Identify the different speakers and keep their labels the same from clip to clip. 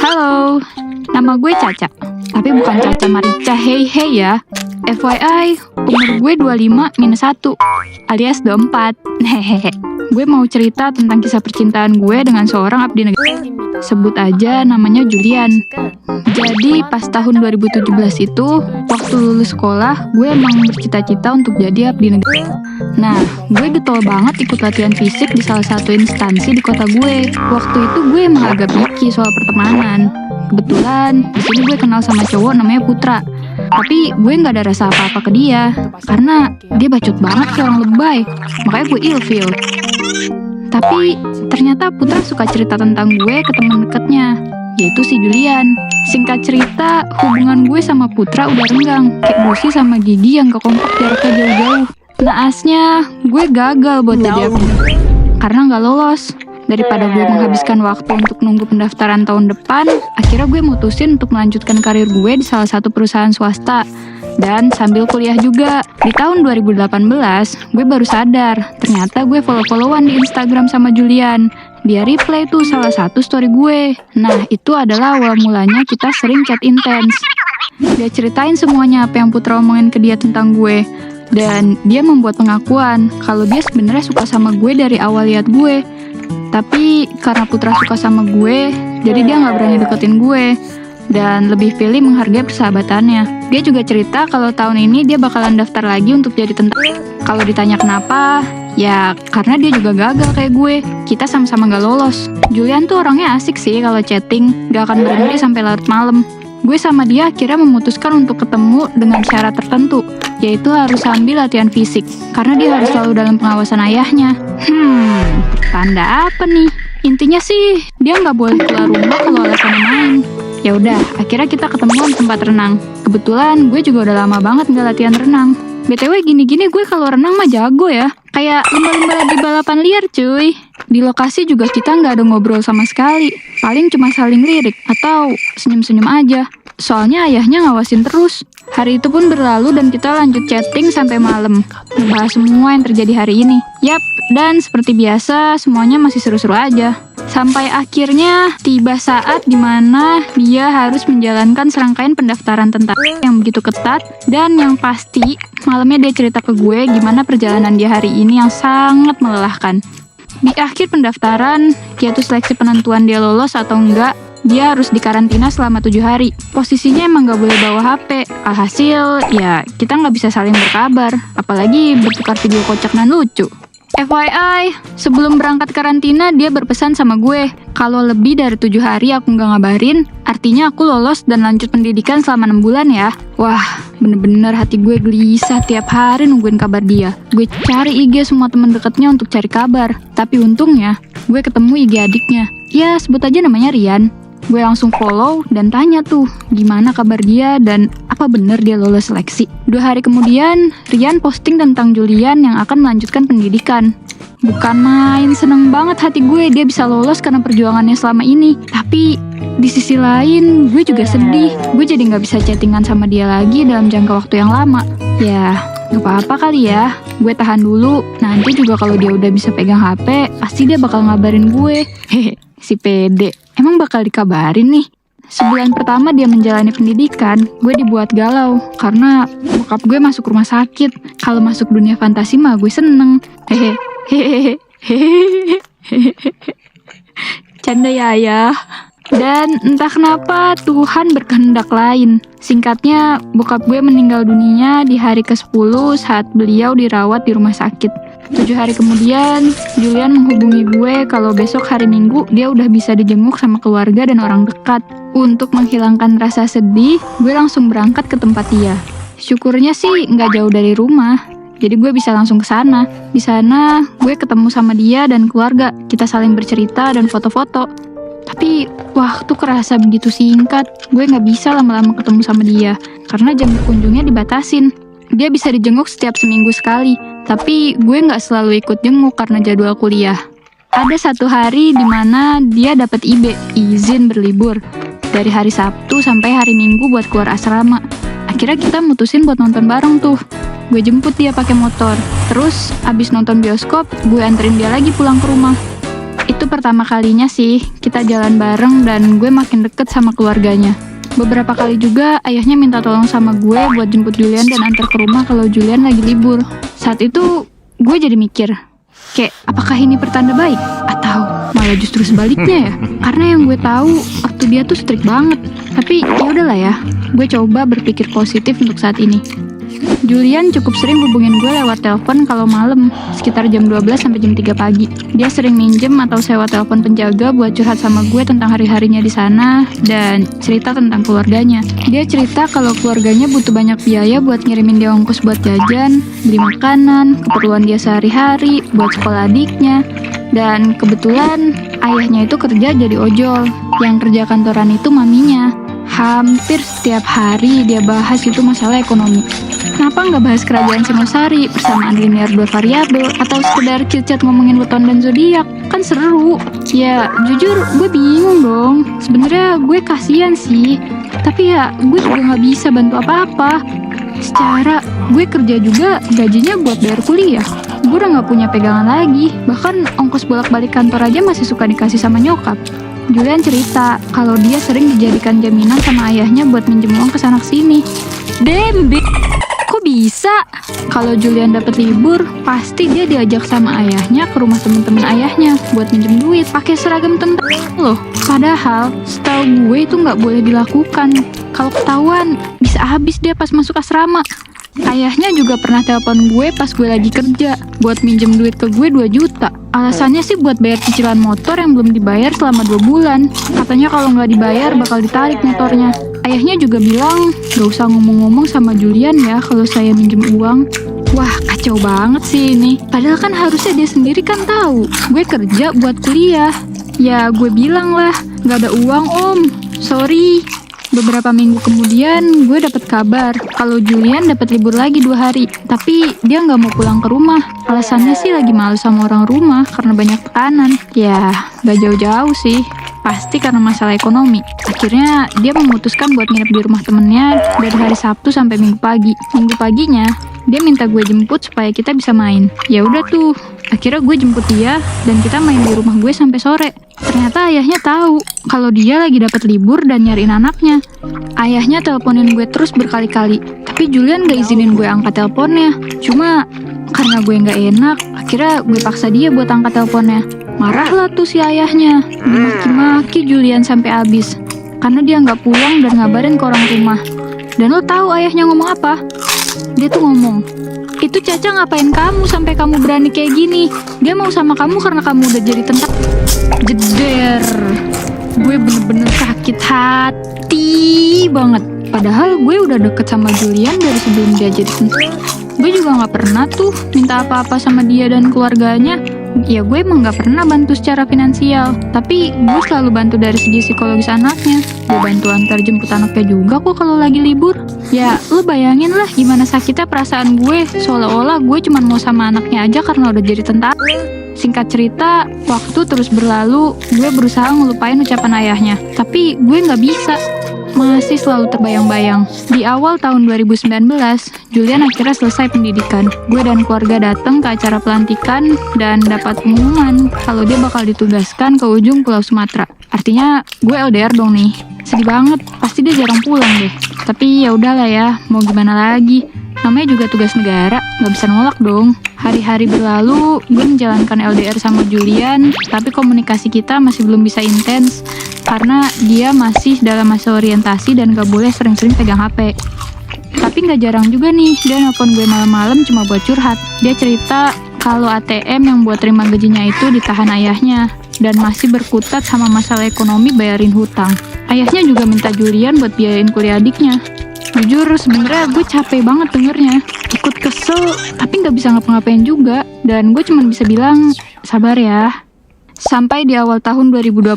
Speaker 1: Halo, nama gue Caca. Tapi bukan Caca Marica hey ya. FYI, umur gue 25 minus 1 alias 24. Hehehe. Gue mau cerita tentang kisah percintaan gue dengan seorang abdi negara. Sebut aja namanya Julian. Jadi pas tahun 2017 itu, waktu lulus sekolah, gue emang bercita-cita untuk jadi abdi negara. Nah, gue getol banget ikut latihan fisik di salah satu instansi di kota gue. Waktu itu gue emang agak picky soal pertemanan. Kebetulan, di sini gue kenal sama cowok namanya Putra. Tapi gue nggak ada rasa apa-apa ke dia, karena dia bacot banget kayak orang lebay. Makanya gue ilfeel. Tapi ternyata Putra suka cerita tentang gue ke teman dekatnya, yaitu si Julian. Singkat cerita, hubungan gue sama Putra udah renggang, kayak Bosi sama Gigi yang kekompak jaraknya jauh-jauh. Naasnya, gue gagal buat jadi abdi karena nggak lolos. Daripada gue menghabiskan waktu untuk nunggu pendaftaran tahun depan, akhirnya gue mutusin untuk melanjutkan karir gue di salah satu perusahaan swasta. Dan sambil kuliah juga. Di tahun 2018, gue baru sadar, ternyata gue follow-followan di Instagram sama Julian. Dia reply tuh salah satu story gue. Nah, itu adalah awal mulanya kita sering chat intens. Dia ceritain semuanya apa yang Putra omongin ke dia tentang gue. Dan dia membuat pengakuan kalau dia sebenarnya suka sama gue dari awal lihat gue. Tapi karena Putra suka sama gue, jadi dia gak berani deketin gue. Dan lebih pilih menghargai persahabatannya. Dia juga cerita kalau tahun ini dia bakalan daftar lagi untuk jadi tentara. Kalau ditanya kenapa, ya karena dia juga gagal kayak gue. Kita sama-sama gak lolos. Julian tuh orangnya asik sih kalau chatting, gak akan berhenti sampai larut malam. Gue sama dia akhirnya memutuskan untuk ketemu dengan syarat tertentu, yaitu harus sambil latihan fisik, karena dia harus selalu dalam pengawasan ayahnya. Tanda apa nih? Intinya sih, dia nggak boleh keluar rumah kalau alasannya main. Ya udah, akhirnya kita ketemuan di tempat renang. Kebetulan gue juga udah lama banget nggak latihan renang. BTW gini-gini gue kalau renang mah jago ya. Kayak lumba-lumba di balapan liar cuy. Di lokasi juga kita nggak ada ngobrol sama sekali. Paling cuma saling lirik atau senyum-senyum aja. Soalnya ayahnya ngawasin terus. Hari itu pun berlalu dan kita lanjut chatting sampai malam. Ngebahas semua yang terjadi hari ini. Yap, dan seperti biasa semuanya masih seru-seru aja. Sampai akhirnya tiba saat dimana dia harus menjalankan serangkaian pendaftaran tentara yang begitu ketat. Dan yang pasti malamnya dia cerita ke gue gimana perjalanan dia hari ini yang sangat melelahkan. Di akhir pendaftaran, yaitu seleksi penentuan dia lolos atau enggak, dia harus dikarantina selama 7 hari. Posisinya emang gak boleh bawa HP. Alhasil, ya kita gak bisa saling berkabar. Apalagi bertukar video kocak dan lucu. FYI, sebelum berangkat karantina, dia berpesan sama gue, kalau lebih dari 7 hari aku gak ngabarin, artinya aku lolos dan lanjut pendidikan selama 6 bulan ya. Wah, bener-bener hati gue gelisah tiap hari nungguin kabar dia. Gue cari IG semua teman dekatnya untuk cari kabar. Tapi untungnya, gue ketemu IG adiknya. Ya, sebut aja namanya Rian. Gue langsung follow dan tanya tuh gimana kabar dia dan apa bener dia lolos seleksi. 2 hari kemudian, Rian posting tentang Julian yang akan melanjutkan pendidikan. Bukan main, seneng banget hati gue dia bisa lolos karena perjuangannya selama ini. Tapi di sisi lain, gue juga sedih. Gue jadi gak bisa chattingan sama dia lagi dalam jangka waktu yang lama. Ya, gak apa-apa kali ya. Gue tahan dulu. Nanti juga kalau dia udah bisa pegang HP, pasti dia bakal ngabarin gue. Hehe, si pede. Emang bakal dikabarin nih? Sebulan pertama dia menjalani pendidikan, gue dibuat galau karena bokap gue masuk rumah sakit. Kalau masuk dunia fantasi mah gue seneng. Hehehe. Canda ya ayah. Dan entah kenapa Tuhan berkehendak lain. Singkatnya, bokap gue meninggal dunia di hari ke-10 saat beliau dirawat di rumah sakit. 7 hari kemudian, Julian menghubungi gue kalau besok hari Minggu dia udah bisa dijenguk sama keluarga dan orang dekat. Untuk menghilangkan rasa sedih, gue langsung berangkat ke tempat dia. Syukurnya sih nggak jauh dari rumah, jadi gue bisa langsung ke sana. Di sana, gue ketemu sama dia dan keluarga. Kita saling bercerita dan foto-foto. Tapi waktu kerasa begitu singkat, gue nggak bisa lama-lama ketemu sama dia karena jam berkunjungnya dibatasin. Dia bisa dijenguk setiap seminggu sekali, tapi gue nggak selalu ikut jenguk karena jadwal kuliah. Ada satu hari di mana dia dapat IB, izin berlibur, dari hari Sabtu sampai hari Minggu buat keluar asrama. Akhirnya kita mutusin buat nonton bareng tuh. Gue jemput dia pakai motor. Terus abis nonton bioskop, gue anterin dia lagi pulang ke rumah. Itu pertama kalinya sih kita jalan bareng dan gue makin deket sama keluarganya. Beberapa kali juga ayahnya minta tolong sama gue buat jemput Julian dan antar ke rumah kalau Julian lagi libur. Saat itu gue jadi mikir, kayak apakah ini pertanda baik? Atau malah justru sebaliknya ya? Karena yang gue tahu waktu dia tuh strict banget. Tapi ya udahlah ya, gue coba berpikir positif untuk saat ini. Julian cukup sering hubungin gue lewat telepon kalau malam, sekitar jam 12 sampai jam 3 pagi. Dia sering minjem atau sewa telepon penjaga buat curhat sama gue tentang hari-harinya di sana dan cerita tentang keluarganya. Dia cerita kalau keluarganya butuh banyak biaya buat ngirimin dia ongkos buat jajan, beli makanan, keperluan dia sehari-hari, buat sekolah adiknya. Dan kebetulan ayahnya itu kerja jadi ojol, yang kerja kantoran itu maminya. Hampir setiap hari dia bahas itu masalah ekonomi. Kenapa nggak bahas kerajaan Singosari, persamaan linear dua variabel, atau sekedar chit-chat ngomongin weton dan zodiak? Kan seru. Ya, jujur gue bingung dong. Sebenarnya gue kasihan sih, tapi ya gue juga nggak bisa bantu apa-apa. Secara gue kerja juga gajinya buat bayar kuliah. Gue udah nggak punya pegangan lagi. Bahkan ongkos bolak-balik kantor aja masih suka dikasih sama nyokap. Julian cerita kalau dia sering dijadikan jaminan sama ayahnya buat minjem uang ke sana sini. Kok bisa? Kalau Julian dapat libur, pasti dia diajak sama ayahnya ke rumah temen-temen ayahnya buat minjem duit pakai seragam tentara loh. Padahal setahu gue itu nggak boleh dilakukan. Kalau ketahuan, bisa habis dia pas masuk asrama. Ayahnya juga pernah telepon gue pas gue lagi kerja buat minjem duit ke gue 2 juta. Alasannya sih buat bayar cicilan motor yang belum dibayar selama 2 bulan. Katanya kalau nggak dibayar bakal ditarik motornya. Ayahnya juga bilang gak usah ngomong-ngomong sama Julian ya kalau saya minjem uang. Wah, kacau banget sih ini. Padahal kan harusnya dia sendiri kan tahu gue kerja buat kuliah. Ya gue bilang lah, gak ada uang om, sorry. Beberapa minggu kemudian gue dapet kabar kalau Julian dapat libur lagi 2 hari. Tapi dia nggak mau pulang ke rumah. Alasannya sih lagi malu sama orang rumah karena banyak tekanan. Ya gak jauh-jauh sih, pasti karena masalah ekonomi. Akhirnya dia memutuskan buat nginep di rumah temennya dari hari Sabtu sampai Minggu pagi. Minggu paginya dia minta gue jemput supaya kita bisa main. Ya udah tuh, akhirnya gue jemput dia dan kita main di rumah gue sampai sore. Ternyata ayahnya tahu kalau dia lagi dapat libur dan nyariin anaknya. Ayahnya teleponin gue terus berkali-kali, tapi Julian gak izinin gue angkat teleponnya. Cuma karena gue gak enak, akhirnya gue paksa dia buat angkat teleponnya. Marahlah tuh si ayahnya, dimaki-maki Julian sampai habis karena dia gak pulang dan ngabarin ke orang rumah. Dan lo tahu ayahnya ngomong apa? Dia tuh ngomong, itu Caca ngapain kamu sampai kamu berani kayak gini? Dia mau sama kamu karena kamu udah jadi tentara. Jeder. Gue bener-bener sakit hati banget. Padahal gue udah deket sama Julian dari sebelum dia jadi tentara. Gue juga gak pernah tuh minta apa-apa sama dia dan keluarganya. Ya gue emang gak pernah bantu secara finansial, tapi gue selalu bantu dari segi psikologis anaknya. Gue bantu antar jemput anaknya juga kok kalau lagi libur. Ya lo bayangin lah gimana sakitnya perasaan gue, seolah-olah gue cuma mau sama anaknya aja karena udah jadi tentara. Singkat cerita, waktu terus berlalu, gue berusaha ngelupain ucapan ayahnya, tapi gue gak bisa. Masih selalu terbayang-bayang. Di awal tahun 2019, Julian akhirnya selesai pendidikan. Gue dan keluarga datang ke acara pelantikan dan dapat pengumuman kalau dia bakal ditugaskan ke ujung Pulau Sumatera. Artinya gue LDR dong nih. Sedih banget, pasti dia jarang pulang deh. Tapi ya udahlah ya, mau gimana lagi? Namanya juga tugas negara, gak bisa nolak dong. Hari-hari berlalu, gue menjalankan LDR sama Julian, tapi komunikasi kita masih belum bisa intens karena dia masih dalam masa orientasi dan gak boleh sering-sering pegang HP. Tapi gak jarang juga nih, dia nelpon gue malam-malam cuma buat curhat. Dia cerita kalau ATM yang buat terima gajinya itu ditahan ayahnya dan masih berkutat sama masalah ekonomi bayarin hutang. Ayahnya juga minta Julian buat biayain kuliah adiknya. Jujur sebenarnya gue capek banget dengernya. Ikut kesel tapi gak bisa ngapa-ngapain juga. Dan gue cuma bisa bilang sabar ya. Sampai di awal tahun 2020,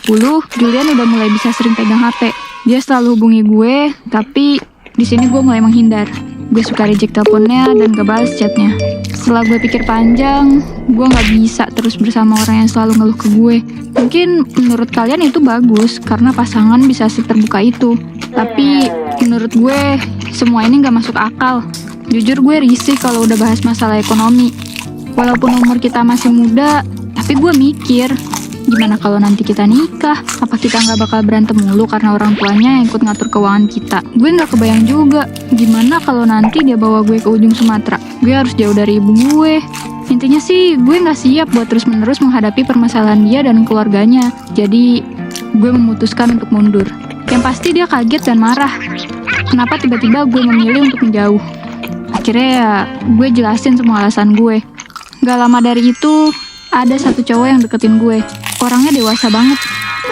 Speaker 1: Julian udah mulai bisa sering pegang HP. Dia selalu hubungi gue, tapi di sini gue mulai menghindar. Gue suka reject teleponnya dan gak balas chatnya. Setelah gue pikir panjang, gue gak bisa terus bersama orang yang selalu ngeluh ke gue. Mungkin menurut kalian itu bagus, karena pasangan bisa seterbuka itu. Tapi menurut gue, semua ini gak masuk akal. Jujur gue risih kalau udah bahas masalah ekonomi. Walaupun umur kita masih muda, tapi gue mikir, Gimana kalau nanti kita nikah? Apa kita nggak bakal berantem mulu karena orang tuanya yang ikut ngatur keuangan kita? Gue nggak kebayang juga. Gimana kalau nanti dia bawa gue ke ujung Sumatera? Gue harus jauh dari ibu gue. Intinya sih, gue nggak siap buat terus-menerus menghadapi permasalahan dia dan keluarganya. Jadi, gue memutuskan untuk mundur. Yang pasti dia kaget dan marah. Kenapa tiba-tiba gue memilih untuk menjauh? Akhirnya ya, gue jelasin semua alasan gue. Gak lama dari itu, ada satu cowok yang deketin gue. Orangnya dewasa banget.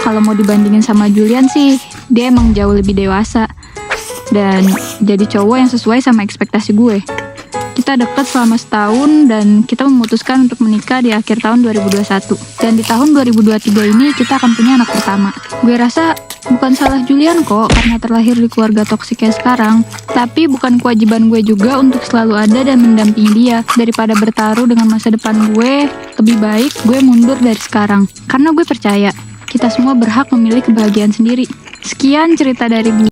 Speaker 1: Kalau mau dibandingin sama Julian sih, dia emang jauh lebih dewasa. Dan jadi cowok yang sesuai sama ekspektasi gue. Kita deket selama setahun dan kita memutuskan untuk menikah di akhir tahun 2021. Dan di tahun 2023 ini kita akan punya anak pertama. Gue rasa bukan salah Julian kok karena terlahir di keluarga toksik kayak sekarang. Tapi bukan kewajiban gue juga untuk selalu ada dan mendampingi dia. Daripada bertaruh dengan masa depan gue, lebih baik gue mundur dari sekarang. Karena gue percaya, kita semua berhak memilih kebahagiaan sendiri. Sekian cerita dari gue.